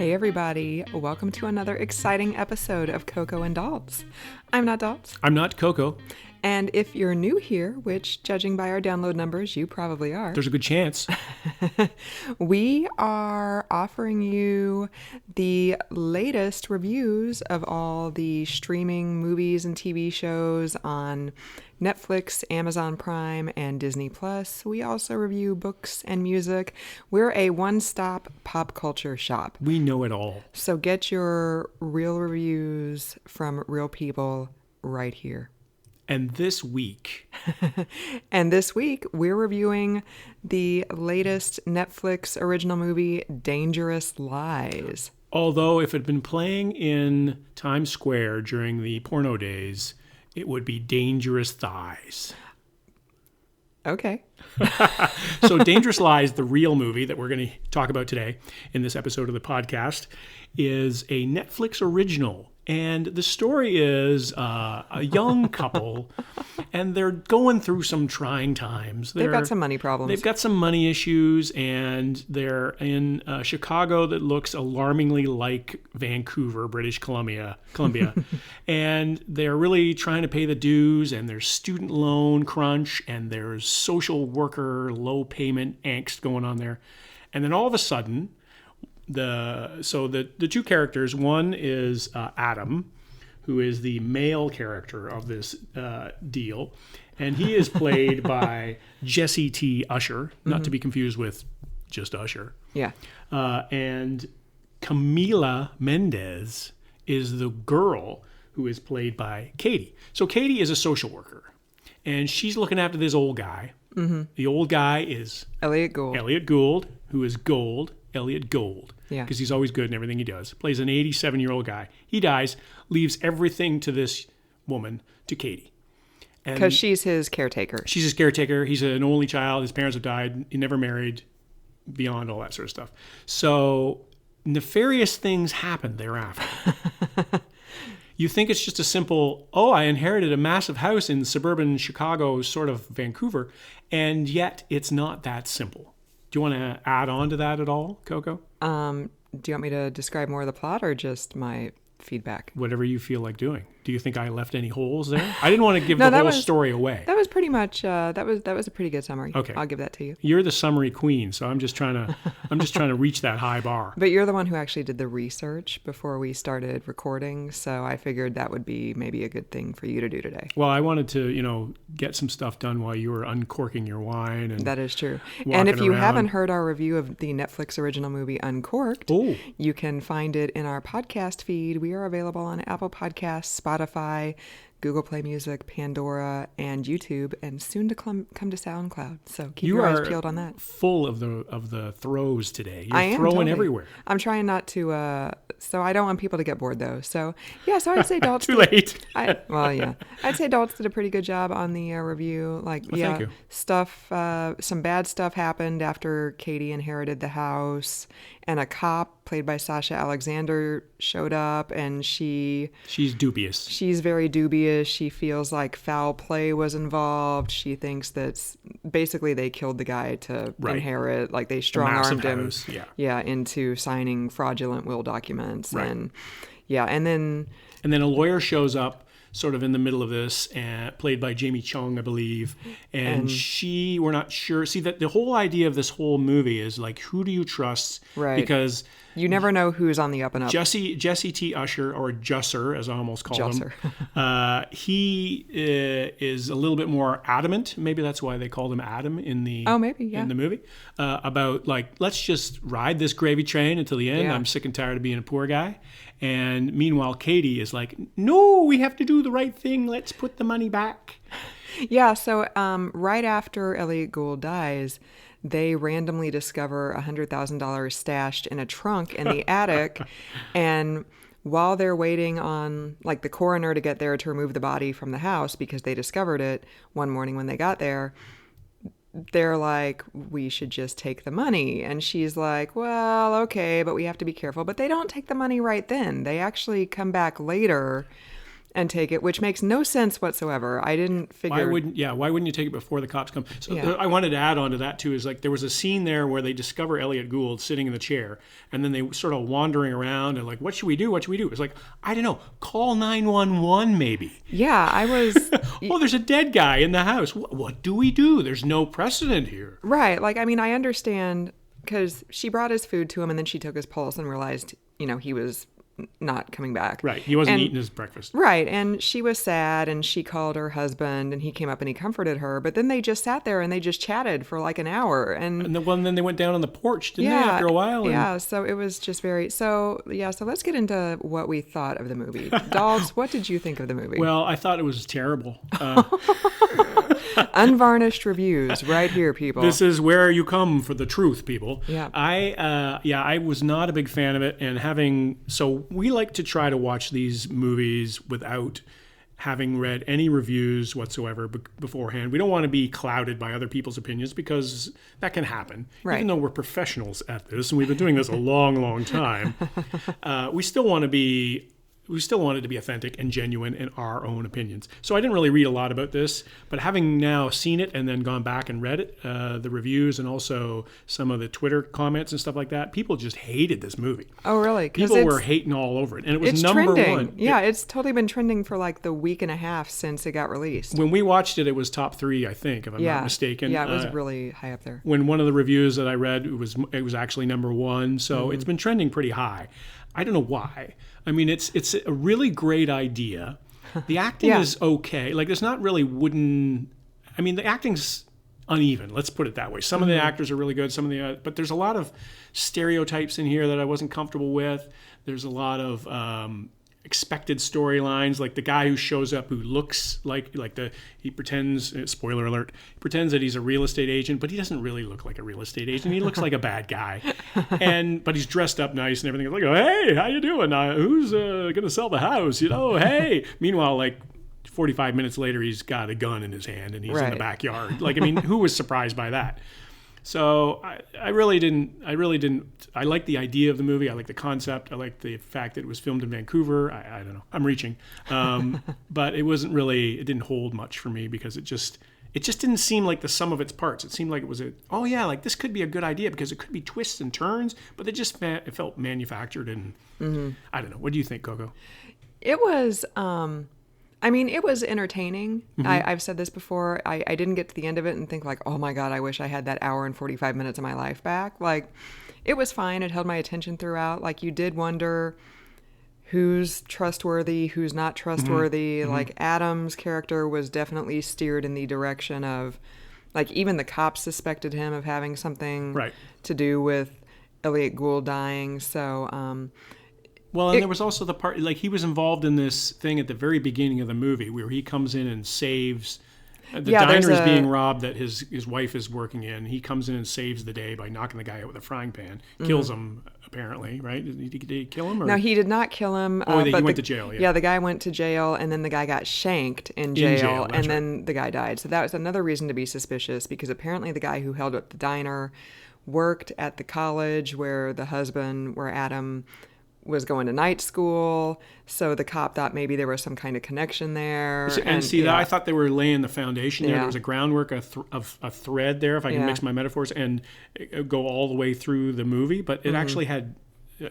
Hey everybody, welcome to another exciting episode of Coco and Daltz. I'm not Daltz. I'm not Coco. And if you're new here, which judging by our download numbers, you probably are. There's a good chance. We are offering you the latest reviews of all the streaming movies and TV shows on Netflix, Amazon Prime, and Disney Plus. We also review books and music. We're a one-stop pop culture shop. We know it all. So get your real reviews from real people right here. And this week, we're reviewing the latest Netflix original movie, Dangerous Lies. although if it had been playing in Times Square during the porno days, it would be Dangerous Thighs. Okay. So Dangerous Lies, the real movie that we're going to talk about today in this episode of the podcast, is a Netflix original. And the story is a young couple, and they're going through some trying times. They've got some money problems. They've got some money issues, and they're in Chicago that looks alarmingly like Vancouver, British Columbia. And they're really trying to pay the dues, and there's student loan crunch, and there's social worker low payment angst going on there. And then all of a sudden, the two characters, one is Adam, who is the male character of this deal, and he is played by Jesse T. Usher, not to be confused with just Usher. Yeah. And Camila Mendez is the girl who is played by Katie. So Katie is a social worker, and she's looking after this old guy. Mm-hmm. The old guy is Elliot Gould, who is Gold. Elliot Gould. Yeah. Because he's always good in everything he does. Plays an 87-year-old guy. He dies, leaves everything to this woman, to Katie. Because she's his caretaker. She's his caretaker. He's an only child. His parents have died. He never married, beyond all that sort of stuff. So nefarious things happen thereafter. You think it's just a simple, I inherited a massive house in suburban Chicago, sort of Vancouver, and yet it's not that simple. Do you want to add on to that at all, Coco? Do you want me to describe more of the plot or just my feedback? Whatever you feel like doing. Do you think I left any holes there? I didn't want to give the whole story away. That was pretty much that was a pretty good summary. Okay, I'll give that to you. You're the summary queen, so I'm just trying to reach that high bar. But you're the one who actually did the research before we started recording, so I figured that would be maybe a good thing for you to do today. Well, I wanted to, get some stuff done while you were uncorking your wine. And that is true. And if you haven't heard our review of the Netflix original movie Uncorked, you can find it in our podcast feed. We are available on Apple Podcasts, Spotify, Google Play Music, Pandora, and YouTube, and soon to come to SoundCloud. So keep your eyes peeled on that. Full of the throws today. You're throwing totally everywhere. I'm trying not to. So I don't want people to get bored though. So yeah. So I'd say Daltz. Too late. I'd say Daltz did a pretty good job on the review. Thank you. Stuff. Some bad stuff happened after Katie inherited the house, and a cop played by Sasha Alexander showed up, and she's dubious. She's very dubious. She feels like foul play was involved. She thinks that basically they killed the guy to inherit, like they strong-armed him into signing fraudulent will documents. Right. And then a lawyer shows up sort of in the middle of this, played by Jamie Chung, I believe. And we're not sure. See, that the whole idea of this whole movie is like, who do you trust? Right. Because you never know who's on the up and up. Jesse T. Usher, or Jusser, as I almost call him. He is a little bit more adamant. Maybe that's why they called him Adam in the in the movie. About let's just ride this gravy train until the end. Yeah. I'm sick and tired of being a poor guy. And meanwhile, Katie is like, no, we have to do the right thing. Let's put the money back. Yeah. So right after Elliot Gould dies, they randomly discover $100,000 stashed in a trunk in the attic. And while they're waiting on the coroner to get there to remove the body from the house because they discovered it one morning when they got there, they're like, we should just take the money. And she's like, well, okay, but we have to be careful. But they don't take the money right then. They actually come back later and take it, which makes no sense whatsoever. I didn't figure. Why wouldn't you take it before the cops come? So I wanted to add on to that too. Is like there was a scene there where they discover Elliot Gould sitting in the chair, and then they sort of wandering around and like, what should we do? What should we do? It's like, I don't know. Call 911 maybe. Yeah, I was. Well, there's a dead guy in the house. What do we do? There's no precedent here. Right. Like, I mean, I understand because she brought his food to him, and then she took his pulse and realized, he was not coming back. Right. He wasn't eating his breakfast. Right. And she was sad, and she called her husband, and he came up and he comforted her. But then they just sat there and they just chatted for like an hour. And then they went down on the porch, didn't they, after a while? Yeah. So it was just so let's get into what we thought of the movie. Dolls, what did you think of the movie? Well, I thought it was terrible. Unvarnished reviews right here, people. This is where you come for the truth, people. Yeah. I was not a big fan of it, and we like to try to watch these movies without having read any reviews whatsoever beforehand. We don't want to be clouded by other people's opinions because that can happen. Right. Even though we're professionals at this and we've been doing this a long, long time, we still want it to be authentic and genuine in our own opinions. So I didn't really read a lot about this, but having now seen it and then gone back and read it, the reviews and also some of the Twitter comments and stuff like that, people just hated this movie. Oh, really? People were hating all over it. And it was number trending. one. Yeah, it's totally been trending for like the week and a half since it got released. When we watched it, it was top 3, I think, if I'm not mistaken. Yeah, it was really high up there. When one of the reviews that I read, it was actually number 1. So it's been trending pretty high. I don't know why. I mean, it's a really great idea. The acting is okay. Like, there's not really the acting's uneven. Let's put it that way. Some of the actors are really good. But there's a lot of stereotypes in here that I wasn't comfortable with. There's a lot of expected storylines, like the guy who shows up who looks he pretends, spoiler alert, he pretends that he's a real estate agent, but he doesn't really look like a real estate agent. He looks like a bad guy, but he's dressed up nice and everything. It's like, oh, hey, how you doing? Who's gonna sell the house? Hey. Meanwhile, like 45 minutes later, he's got a gun in his hand and he's in the backyard. Like, I mean, who was surprised by that? So I really didn't. I like the idea of the movie. I like the concept. I like the fact that it was filmed in Vancouver. I don't know. I'm reaching. But it wasn't really, it didn't hold much for me because it just didn't seem like the sum of its parts. It seemed like it was like this could be a good idea because it could be twists and turns, but it felt manufactured and I don't know. What do you think, Coco? It was, it was entertaining. I've said this before. I didn't get to the end of it and think like, oh my God, I wish I had that hour and 45 minutes of my life back. Like, it was fine. It held my attention throughout. Like, you did wonder who's trustworthy, who's not trustworthy. Like, Adam's character was definitely steered in the direction of, like, even the cops suspected him of having something to do with Elliot Gould dying. So, well, and there was also the part, like, he was involved in this thing at the very beginning of the movie where he comes in and saves, the diner is being robbed that his wife is working in. He comes in and saves the day by knocking the guy out with a frying pan, kills him, apparently, right? Did he kill him? Or? No, he did not kill him. Oh, he went to jail, yeah. Yeah, the guy went to jail, and then the guy got shanked in jail, and then the guy died. So that was another reason to be suspicious, because apparently the guy who held up the diner worked at the college where Adam was going to night school, so the cop thought maybe there was some kind of connection there. I thought they were laying the foundation there. There was a groundwork of a thread there, if I can mix my metaphors, and go all the way through the movie. But it actually had,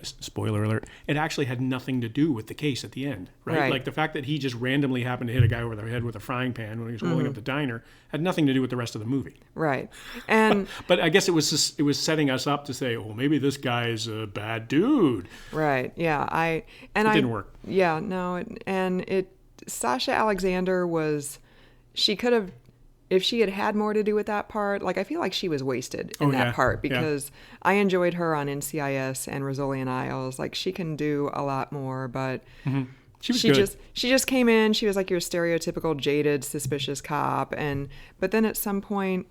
spoiler alert, it actually had nothing to do with the case at the end, right? Like the fact that he just randomly happened to hit a guy over the head with a frying pan when he was rolling up the diner had nothing to do with the rest of the movie. Right. And but I guess it was setting us up to say, well, maybe this guy's a bad dude. Right. Yeah. It didn't work. Yeah. No. Sasha Alexander she could have, if she had had more to do with that part, like, I feel like she was wasted in that part, because I enjoyed her on NCIS and Rizzoli and Isles. Like, she can do a lot more, but she just came in. She was like your stereotypical jaded, suspicious cop, but then at some point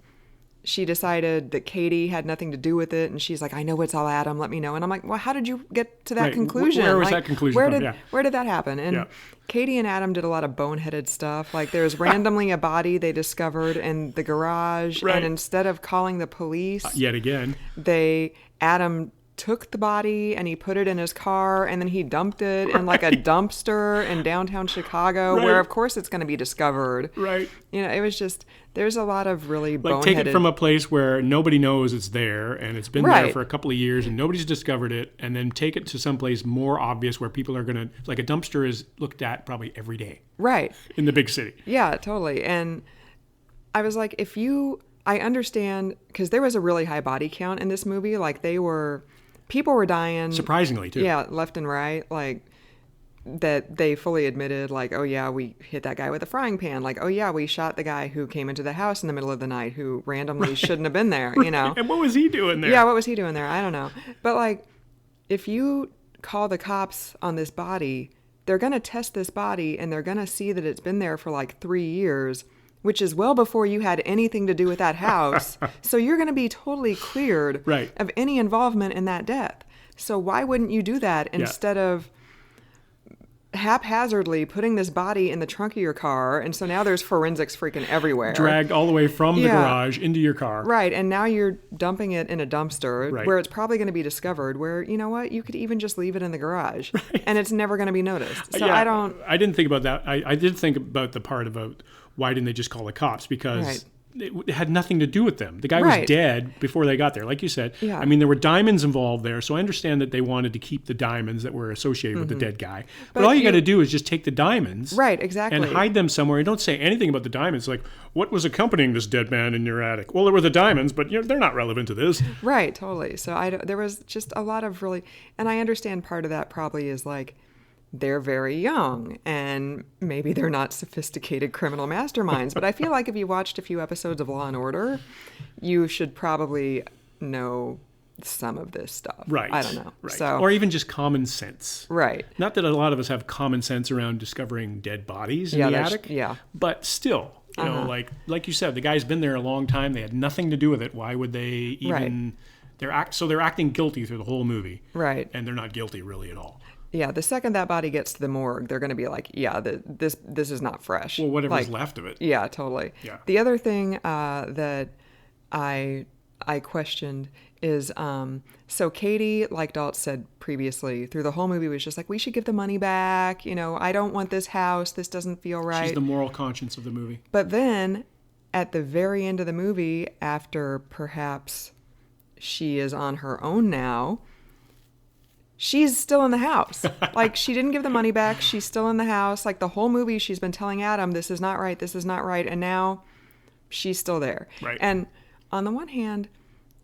she decided that Katie had nothing to do with it, and she's like, I know it's all Adam, let me know. And I'm like, well, how did you get to that conclusion? Where was that conclusion from? Where did that happen? And Katie and Adam did a lot of boneheaded stuff. Like, there's randomly a body they discovered in the garage, and instead of calling the police, yet again, Adam took the body and he put it in his car and then he dumped it in like a dumpster in downtown Chicago, where of course it's going to be discovered. Right. You know, it was just, there's a lot of really boneheaded... Like take it from a place where nobody knows it's there and it's been there for a couple of years and nobody's discovered it, and then take it to someplace more obvious where people are going to, like a dumpster is looked at probably every day. Right. In the big city. Yeah, totally. And I was like, I understand, because there was a really high body count in this movie. Like people were dying. Surprisingly, too. Yeah, left and right. Like, that they fully admitted, like, oh, yeah, we hit that guy with a frying pan. Like, oh, yeah, we shot the guy who came into the house in the middle of the night who randomly shouldn't have been there, you know? And what was he doing there? Yeah, what was he doing there? I don't know. But, like, if you call the cops on this body, they're going to test this body and they're going to see that it's been there for, like, 3 years, which is well before you had anything to do with that house. So you're going to be totally cleared of any involvement in that death. So why wouldn't you do that instead of haphazardly putting this body in the trunk of your car? And so now there's forensics freaking everywhere. Dragged all the way from the garage into your car. Right. And now you're dumping it in a dumpster where it's probably going to be discovered, where, you know what, you could even just leave it in the garage and it's never going to be noticed. So I didn't think about that. I did think about the part about why didn't they just call the cops? Because it had nothing to do with them. The guy was dead before they got there. Like you said, I mean, there were diamonds involved there. So I understand that they wanted to keep the diamonds that were associated with the dead guy. But all you got to do is just take the diamonds. Right, exactly. And hide them somewhere. And don't say anything about the diamonds. Like, what was accompanying this dead man in your attic? Well, there were the diamonds, but they're not relevant to this. Right, totally. So there was just a lot of really... And I understand part of that probably is like, they're very young and maybe they're not sophisticated criminal masterminds. But I feel like if you watched a few episodes of Law and Order, you should probably know some of this stuff. Right. I don't know. Right. So, or even just common sense. Right. Not that a lot of us have common sense around discovering dead bodies in the attic. Yeah. But still, you know, like you said, the guy's been there a long time. They had nothing to do with it. Why would they even... They're acting guilty through the whole movie. Right. And they're not guilty really at all. Yeah, the second that body gets to the morgue, they're going to be like, yeah, this is not fresh. Well, whatever's left of it. Yeah, totally. Yeah. The other thing that I questioned is, so Katie, like Dalt said previously, through the whole movie was just like, we should give the money back. You know, I don't want this house. This doesn't feel right. She's the moral conscience of the movie. But then at the very end of the movie, after perhaps she is on her own now, she's still in the house. Like, she didn't give the money back. She's still in the house. Like, the whole movie, she's been telling Adam, this is not right, this is not right. And now she's still there. Right. And on the one hand,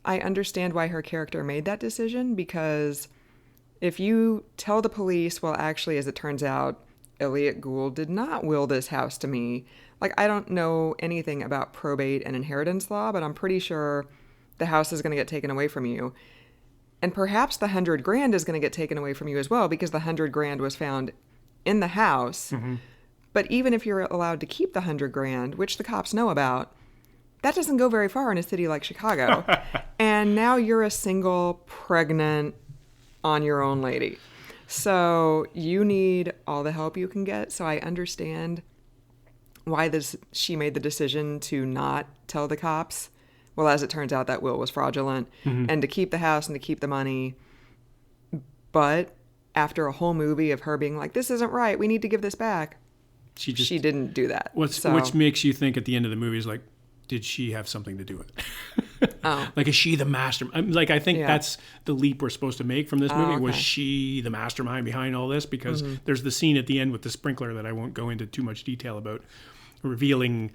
I understand why her character made that decision, because if you tell the police, well, actually, as it turns out, Elliot Gould did not will this house to me. Like, I don't know anything about probate and inheritance law, but I'm pretty sure the house is going to get taken away from you. And perhaps the $100,000 is going to get taken away from you as well, because the $100,000 was found in the house. Mm-hmm. But even if you're allowed to keep the $100,000, which the cops know about, that doesn't go very far in a city like Chicago. And now you're a single, pregnant, on your own lady. So you need all the help you can get. So I understand why she made the decision to not tell the cops. Well, as it turns out, that will was fraudulent, and to keep the house and to keep the money. But after a whole movie of her being like, this isn't right, we need to give this back, she didn't do that. Which makes you think at the end of the movie is like, did she have something to do with it? Oh. Like, is she the master? Like, I think that's the leap we're supposed to make from this movie. Okay. Was she the mastermind behind all this? Because there's the scene at the end with the sprinkler that I won't go into too much detail about, revealing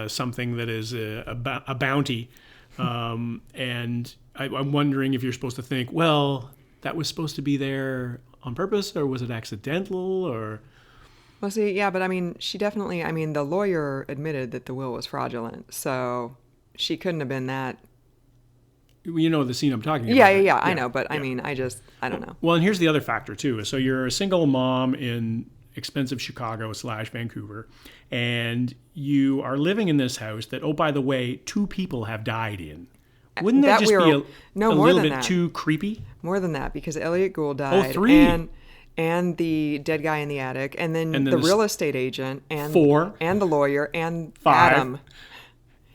something that is a bounty. And I'm wondering if you're supposed to think, well, that was supposed to be there on purpose, or was it accidental, or... Well, see, yeah, but I mean, the lawyer admitted that the will was fraudulent, so she couldn't have been that. You know the scene I'm talking about. Yeah, I know, but I mean, I don't know. Well, and here's the other factor, too. So you're a single mom in expensive Chicago / Vancouver, and you are living in this house that, oh, by the way, 2 people have died in. Wouldn't that just be a little bit too creepy? More than that, because Elliot Gould died. Oh, 3. And the dead guy in the attic, and then the real estate agent, and 4, and the lawyer, and 5. Adam.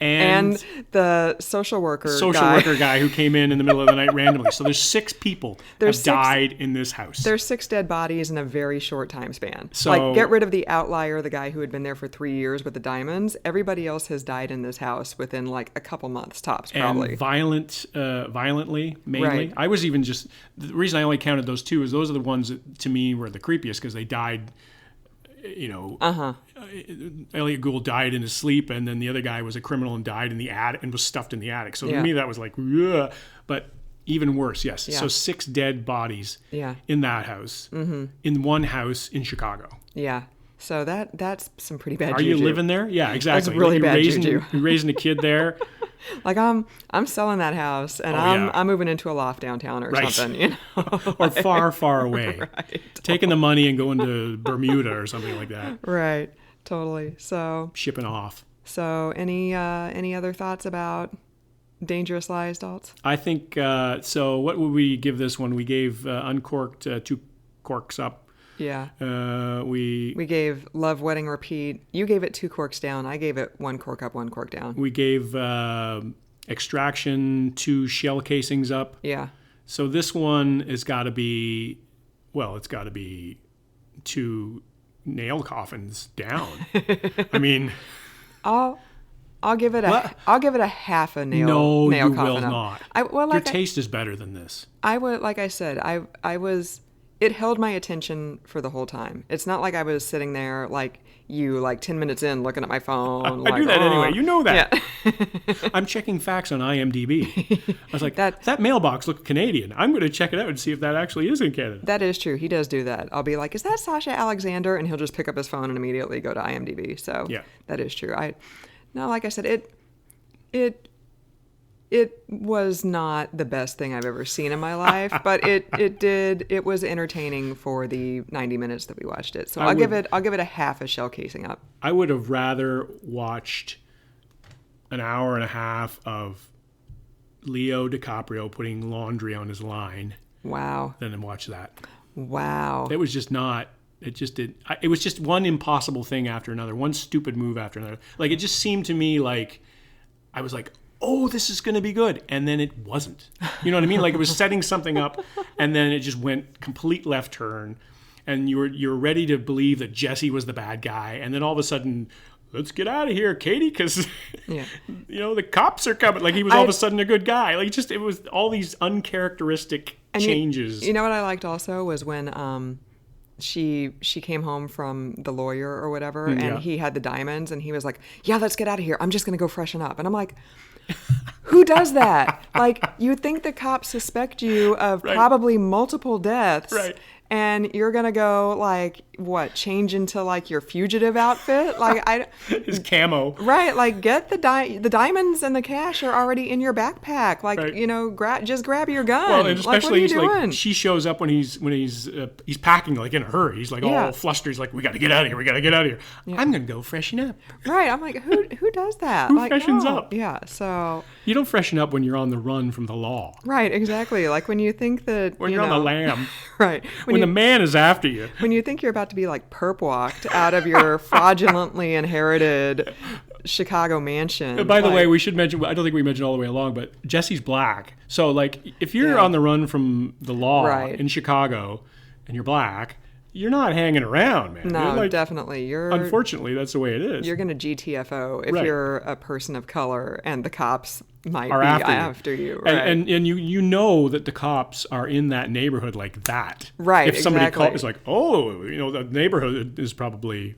and the social worker guy who came in the middle of the night randomly. So there's 6 people that died in this house. There's 6 dead bodies in a very short time span. So, like, get rid of the outlier, the guy who had been there for 3 years with the diamonds. Everybody else has died in this house within like a couple months tops, probably. And violently, mainly. Right. I was even just, the reason I only counted those 2 is those are the ones that to me were the creepiest because they died. Elliot Gould died in his sleep, and then the other guy was a criminal and died in the attic and was stuffed in the attic. So to me, that was like, ugh. But even worse, yes. Yeah. So 6 dead bodies in that house, in one house in Chicago. Yeah. So that's some pretty bad juju. Are you living there? Yeah, exactly. That's really bad juju. You're raising a kid there. Like I'm selling that house and I'm moving into a loft downtown or something, or far away. Right, taking the money and going to Bermuda or something like that. Right. Totally. So shipping off. So any other thoughts about Dangerous Lies, Daltz? I think so. What would we give this one? We gave Uncorked 2 corks up. Yeah. We gave Love, Wedding, Repeat. You gave it 2 corks down. I gave it 1 cork up, 1 cork down. We gave Extraction 2 shell casings up. Yeah. So this one has got to be, it's got to be 2 nail coffins down. I mean, I'll give it a half a nail. No, nail you coffin will up. not. Your taste is better than this. I would, like I said, I was. It held my attention for the whole time. It's not like I was sitting there like you, like 10 minutes in, looking at my phone. I do that anyway. You know that. Yeah. I'm checking facts on IMDb. I was like, that mailbox looked Canadian. I'm going to check it out and see if that actually is in Canada. That is true. He does do that. I'll be like, is that Sasha Alexander? And he'll just pick up his phone and immediately go to IMDb. So that is true. Like I said, it was not the best thing I've ever seen in my life, but it was entertaining for the 90 minutes that we watched it. So I'll give it a half a shell casing up. I would have rather watched an hour and a half of Leo DiCaprio putting laundry on his line. Wow. Than watch that. Wow. It was just not. It just did. It was just one impossible thing after another, one stupid move after another. Like, it just seemed to me like I was like, oh, this is going to be good. And then it wasn't. You know what I mean? Like, it was setting something up, and then it just went complete left turn. And you're ready to believe that Jesse was the bad guy. And then all of a sudden, let's get out of here, Katie, because, the cops are coming. Like, he was all of a sudden a good guy. Like, it was all these uncharacteristic changes. You know what I liked also was when she came home from the lawyer or whatever, and he had the diamonds, and he was like, yeah, let's get out of here. I'm just going to go freshen up. And I'm like, who does that? Like, you think the cops suspect you of probably multiple deaths. Right. And you're going to go, like, change into, like, your fugitive outfit? Like, his camo. Right. Like, get the diamonds and the cash are already in your backpack. Like, just grab your gun. Well, and especially, like, what are you doing? She shoes up when he's packing, like, in a hurry. He's, like, all flustered. He's like, we got to get out of here. We got to get out of here. Yeah. I'm going to go freshen up. Right. I'm like, who does that? Who freshens up? Yeah, so... You don't freshen up when you're on the run from the law. Right, exactly. Like, when you think that... When you're on the lam. Right. When the man is after you. When you think you're about to be, like, perp walked out of your fraudulently inherited Chicago mansion. By the way, we should mention, I don't think we mentioned all the way along, but Jesse's black. So, like, if you're on the run from the law in Chicago and you're black, you're not hanging around, man. No, definitely. Unfortunately, that's the way it is. You're going to GTFO if you're a person of color and the cops might be after you. Right? And you know that the cops are in that neighborhood like that. Right, If somebody is like, oh, the neighborhood is probably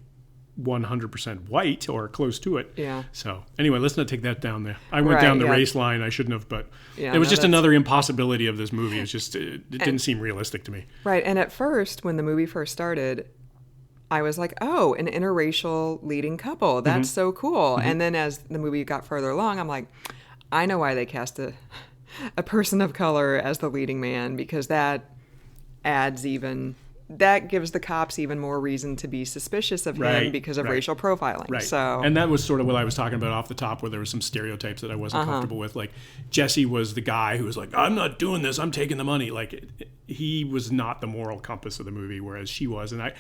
100% white or close to it. Yeah. So anyway, let's not take that down there. I went down the race line. I shouldn't have, but it was just another impossibility of this movie. It's just, it didn't seem realistic to me. Right. And at first, when the movie first started, I was like, oh, an interracial leading couple. That's so cool. Mm-hmm. And then as the movie got further along, I'm like, I know why they cast a person of color as the leading man, because that gives the cops even more reason to be suspicious of him because of racial profiling. Right. So, and that was sort of what I was talking about off the top, where there were some stereotypes that I wasn't comfortable with. Like, Jesse was the guy who was like, I'm not doing this, I'm taking the money. Like, he was not the moral compass of the movie, whereas she was. And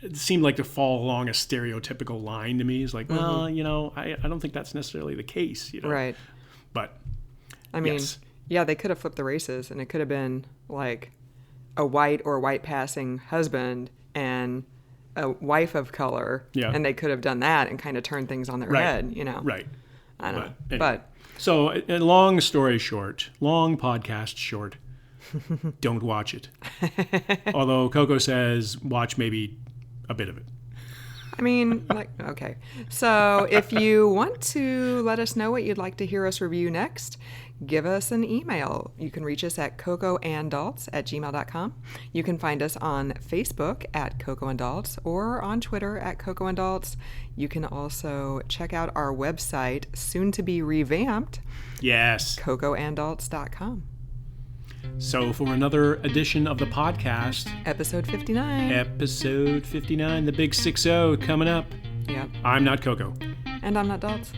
it seemed like to fall along a stereotypical line to me. It's like, well, you know, I don't think that's necessarily the case, you know. Right. But I mean, yeah, they could have flipped the races, and it could have been like a white or white passing husband and a wife of color, and they could have done that and kind of turned things on their head, you know. Right. I don't know. Anyway. But so, long story short, long podcast short, don't watch it. Although Coco says watch maybe a bit of it. I mean, like, okay. So if you want to let us know what you'd like to hear us review next, give us an email. You can reach us at cocoandadults@gmail.com. You can find us on Facebook at Coco and Dalts or on Twitter at Coco and Dalts. You can also check out our website, soon to be revamped. Yes. cocoandadults.com. So for another edition of the podcast, episode 59. Episode 59, the big 6-0 coming up. Yep. I'm not Coco. And I'm not Dalts.